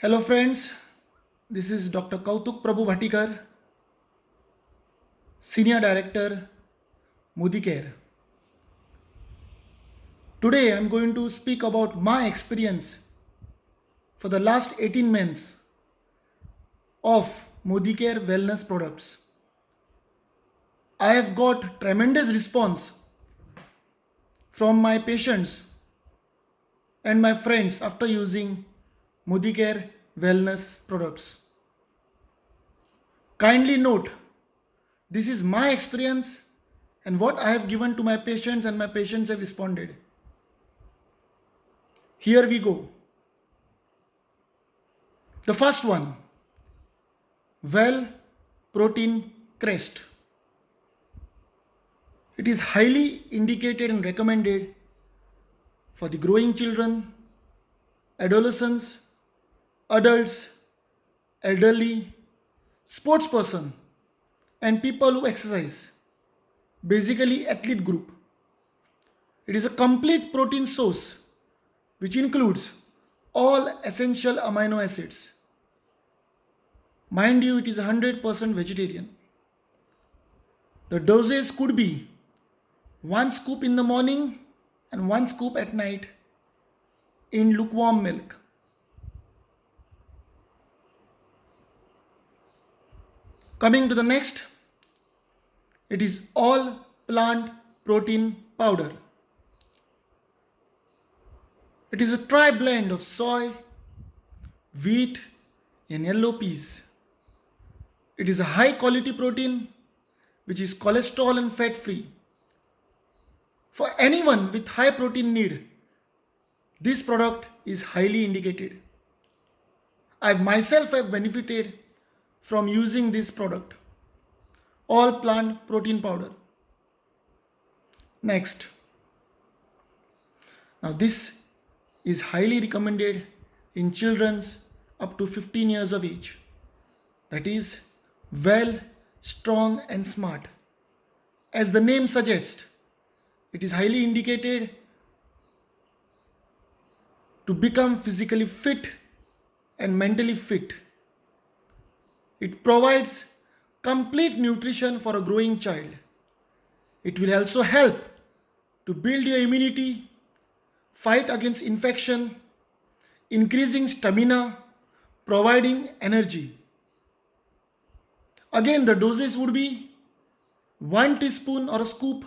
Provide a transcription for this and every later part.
Hello friends, this is Dr. Kautuk Prabhu Bhatikar, Senior Director, Modicare. Today I am going to speak about my experience for the last 18 months of Modicare wellness products. I have got tremendous response from my patients and my friends after using Modicare wellness products. Kindly note, this is my experience and what I have given to my patients and my patients have responded. Here we go. The first one, well protein crest. It is highly indicated and recommended for the growing children, adolescents, adults, elderly, sports person, and people who exercise, basically athlete group. It is a complete protein source which includes all essential amino acids. Mind you, it is 100% vegetarian. The doses could be 1 scoop in the morning and 1 scoop at night in lukewarm milk. Coming to the next, it is all plant protein powder. It is a tri blend of soy, wheat, and yellow peas. It is a high quality protein which is cholesterol and fat free. For anyone with high protein need, this product is highly indicated. I myself have benefited from using this product, all plant protein powder. Next, now this is highly recommended in children's up to 15 years of age. That is well, strong and smart. As the name suggests, it is highly indicated to become physically fit and mentally fit. It provides complete nutrition for a growing child. It will also help to build your immunity, fight against infection, increasing stamina, providing energy. Again, the doses would be 1 teaspoon or a scoop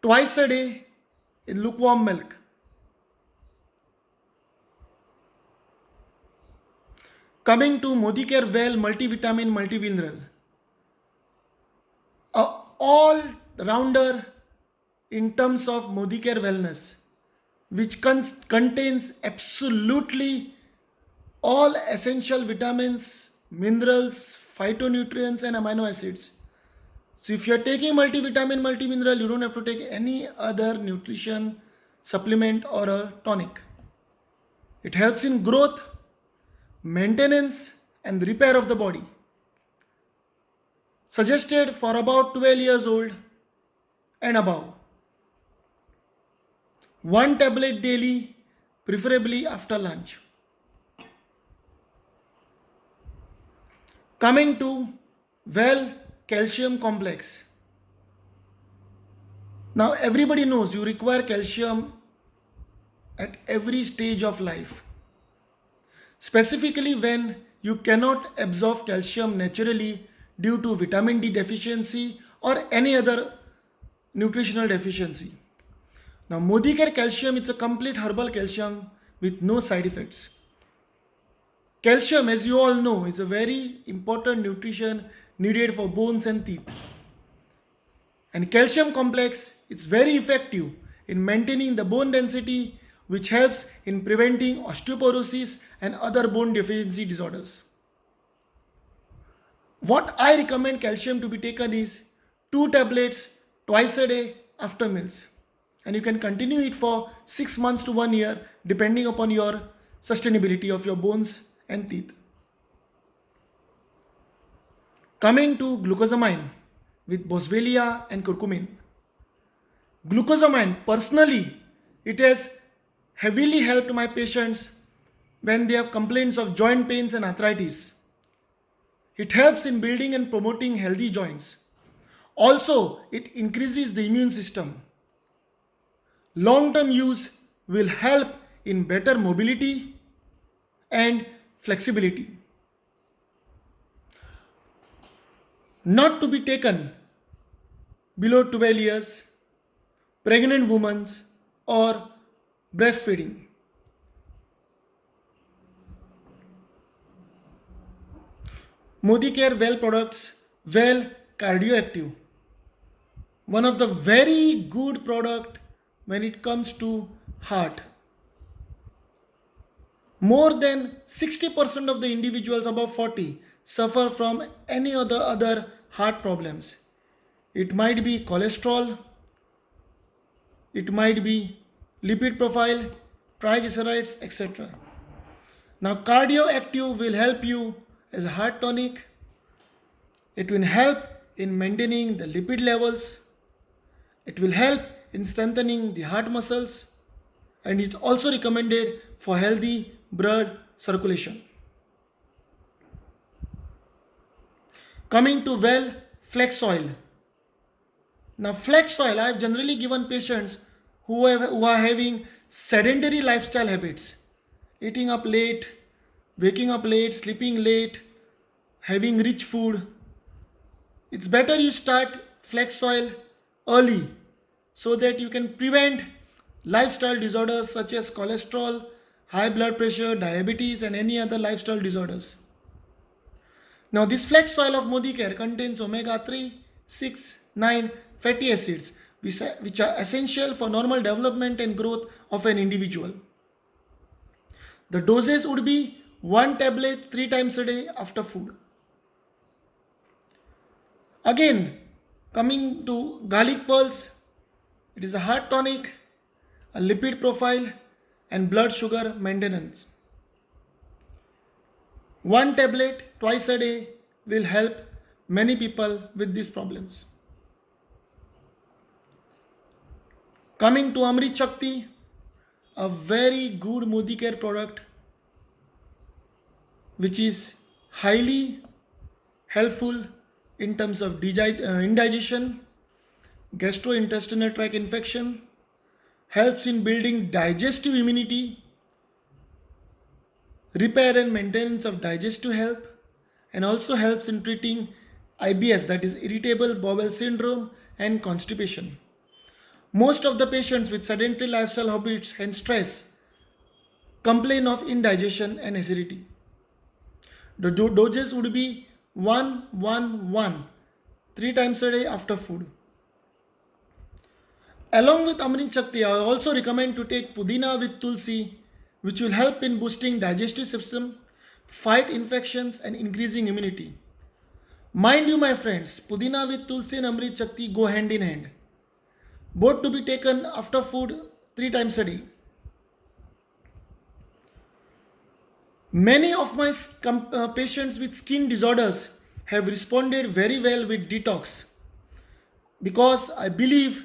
twice a day in lukewarm milk. Coming to Modicare Well Multivitamin Multimineral, a all-rounder in terms of Modicare Wellness, which contains absolutely all essential vitamins, minerals, phytonutrients and amino acids. So if you are taking multivitamin, multimineral, you don't have to take any other nutrition supplement or a tonic. It helps in growth, maintenance and repair of the body. Suggested for about 12 years old and above. 1 tablet daily, preferably after lunch. Coming to well calcium complex. Now everybody knows you require calcium at every stage of life. Specifically when you cannot absorb calcium naturally due to vitamin D deficiency or any other nutritional deficiency. Now Modicare calcium, it's a complete herbal calcium with no side effects. Calcium, as you all know, is a very important nutrition needed for bones and teeth. And calcium complex is very effective in maintaining the bone density, which helps in preventing osteoporosis and other bone deficiency disorders. What I recommend calcium to be taken is 2 tablets twice a day after meals. And you can continue it for 6 months to 1 year depending upon your sustainability of your bones and teeth. Coming to glucosamine with boswellia and curcumin. Glucosamine, personally, it has heavily helped my patients when they have complaints of joint pains and arthritis. It helps in building and promoting healthy joints. Also, it increases the immune system. Long term use will help in better mobility and flexibility. Not to be taken below 12 years, pregnant women, or breastfeeding. Modicare Well products, Well Cardioactive. One of the very good product when it comes to heart. More than 60% of the individuals above 40 suffer from any other heart problems. It might be cholesterol, it might be lipid profile, triglycerides, etc. Now, Cardioactive will help you as a heart tonic. It will help in maintaining the lipid levels. It will help in strengthening the heart muscles, and it's also recommended for healthy blood circulation. Coming to Well Flex Oil. Now, flex oil I have generally given patients who are having sedentary lifestyle habits, eating up late, waking up late, sleeping late, having rich food. It's better you start flex oil early so that you can prevent lifestyle disorders such as cholesterol, high blood pressure, diabetes, and any other lifestyle disorders. Now, this flex oil of Modicare contains omega 3, 6, 9 fatty acids, which are essential for normal development and growth of an individual. The doses would be 1 tablet 3 times a day after food. Again, coming to garlic pearls, it is a heart tonic, a lipid profile, and blood sugar maintenance. 1 tablet twice a day will help many people with these problems. Coming to Amrit Shakti, a very good Modicare product which is highly helpful in terms of indigestion, gastrointestinal tract infection, helps in building digestive immunity, repair and maintenance of digestive health, and also helps in treating IBS, that is irritable bowel syndrome, and constipation. Most of the patients with sedentary lifestyle habits and stress complain of indigestion and acidity. The doses would be 1, 1, 1, 3 times a day after food. Along with Amrit Shakti, I also recommend to take Pudina with Tulsi, which will help in boosting digestive system, fight infections, and increasing immunity. Mind you, my friends, Pudina with Tulsi and Amrit Shakti go hand in hand. Both to be taken after food 3 times a day. Many of my patients with skin disorders have responded very well with detox, because I believe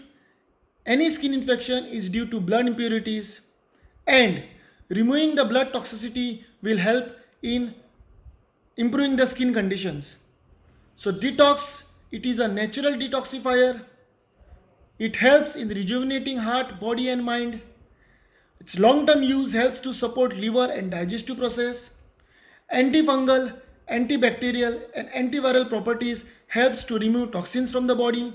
any skin infection is due to blood impurities, and removing the blood toxicity will help in improving the skin conditions. So detox, it is a natural detoxifier. It helps in rejuvenating heart, body, and mind. Its long-term use helps to support liver and digestive process. Antifungal, antibacterial, and antiviral properties helps to remove toxins from the body.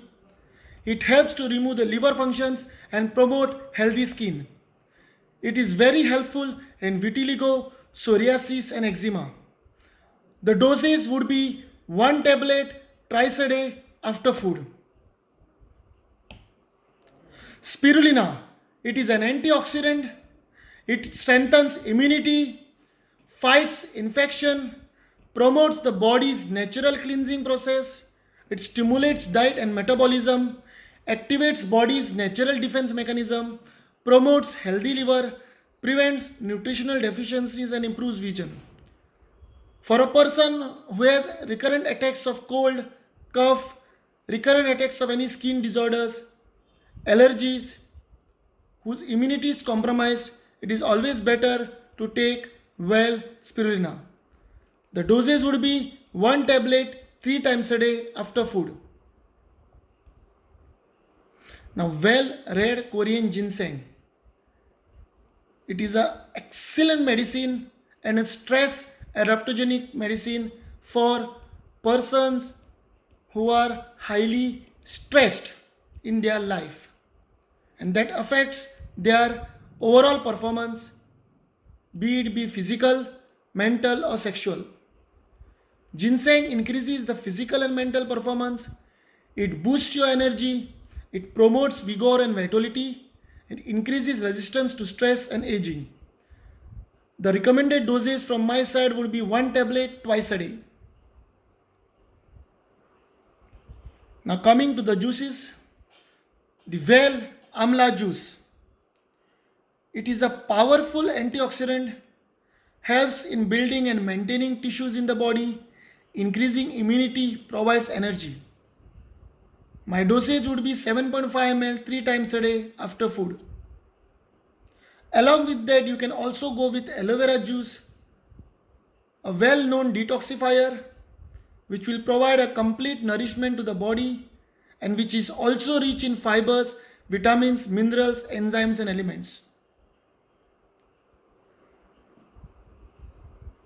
It helps to remove the liver functions and promote healthy skin. It is very helpful in vitiligo, psoriasis, and eczema. The doses would be 1 tablet twice a day after food. Spirulina, it is an antioxidant. It strengthens immunity, fights infection, promotes the body's natural cleansing process. It stimulates diet and metabolism, activates body's natural defense mechanism, promotes healthy liver, prevents nutritional deficiencies, and improves vision. For a person who has recurrent attacks of cold, cough, recurrent attacks of any skin disorders, allergies, whose immunity is compromised, it is always better to take well spirulina. The dosage would be 1 tablet 3 times a day after food. Now, well red Korean ginseng. It is an excellent medicine and a stress adaptogenic medicine for persons who are highly stressed in their life, and that affects their overall performance, be it be physical, mental, or sexual. Ginseng increases the physical and mental performance, it boosts your energy, it promotes vigor and vitality, it increases resistance to stress and aging. The recommended dosage from my side would be 1 tablet twice a day. Now, coming to the juices, the well amla juice. It is a powerful antioxidant, helps in building and maintaining tissues in the body, increasing immunity, provides energy. My dosage would be 7.5 ml 3 times a day after food. Along with that, you can also go with aloe vera juice, a well known detoxifier, which will provide a complete nourishment to the body and which is also rich in fibers, vitamins, minerals, enzymes, and elements.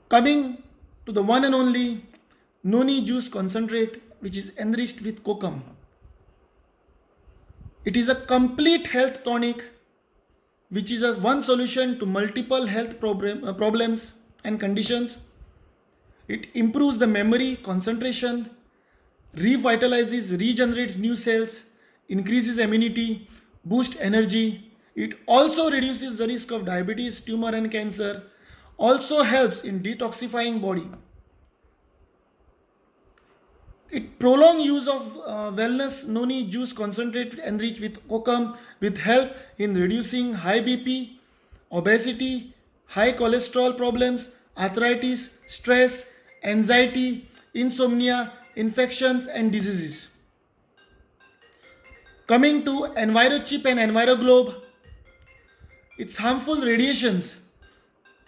Coming to the one and only noni juice concentrate, which is enriched with kokum. It is a complete health tonic, which is a one solution to multiple health problems and conditions. It improves the memory, concentration, revitalizes, regenerates new cells, increases immunity, boosts energy. It also reduces the risk of diabetes, tumor, and cancer. Also helps in detoxifying body. It prolong use of wellness noni juice concentrate enriched with kokum with help in reducing high BP, obesity, high cholesterol problems, arthritis, stress, anxiety, insomnia, infections, and diseases. Coming to EnviroChip and EnviroGlobe, its harmful radiations,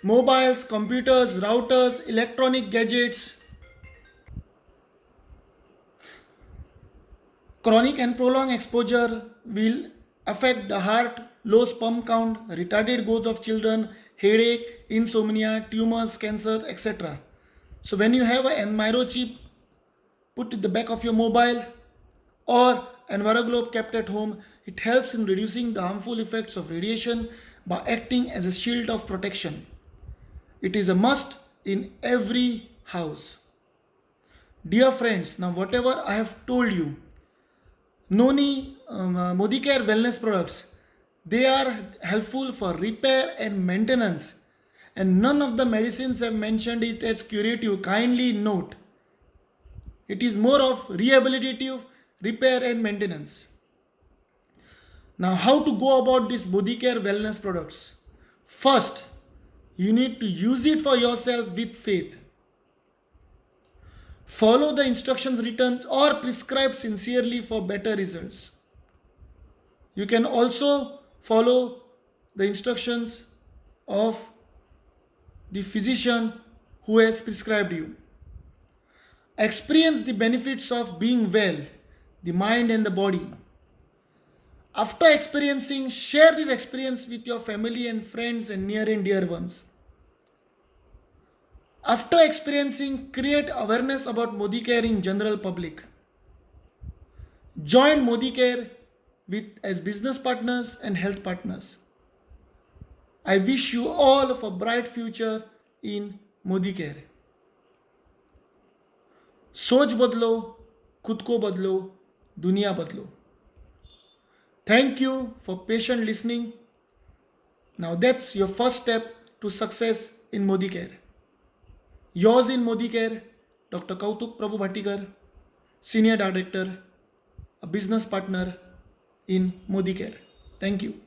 mobiles, computers, routers, electronic gadgets, chronic and prolonged exposure will affect the heart, low sperm count, retarded growth of children, headache, insomnia, tumors, cancer, etc. So when you have an EnviroChip put at the back of your mobile or EnviroGlobe kept at home, it helps in reducing the harmful effects of radiation by acting as a shield of protection. It is a must in every house. Dear friends, now whatever I have told you, Noni Modicare wellness products, they are helpful for repair and maintenance, and none of the medicines I've mentioned it as curative. Kindly note, it is more of rehabilitative, repair and maintenance. Now, how to go about this Modicare wellness products? First, you need to use it for yourself with faith. Follow the instructions written or prescribed sincerely for better results. You can also follow the instructions of the physician who has prescribed you. Experience the benefits of being well, the mind and the body. After experiencing, share this experience with your family and friends and near and dear ones. After experiencing, create awareness about Modicare in general public. Join Modicare as business partners and health partners. I wish you all of a bright future in Modicare. सोच बदलो, खुद को बदलो, दुनिया बदलो. Thank you for patient listening. Now that's your first step to success in Modicare. Yours in Modicare, Dr. Kautuk Prabhu Bhattikar, Senior Director, a business partner in Modicare. Thank you.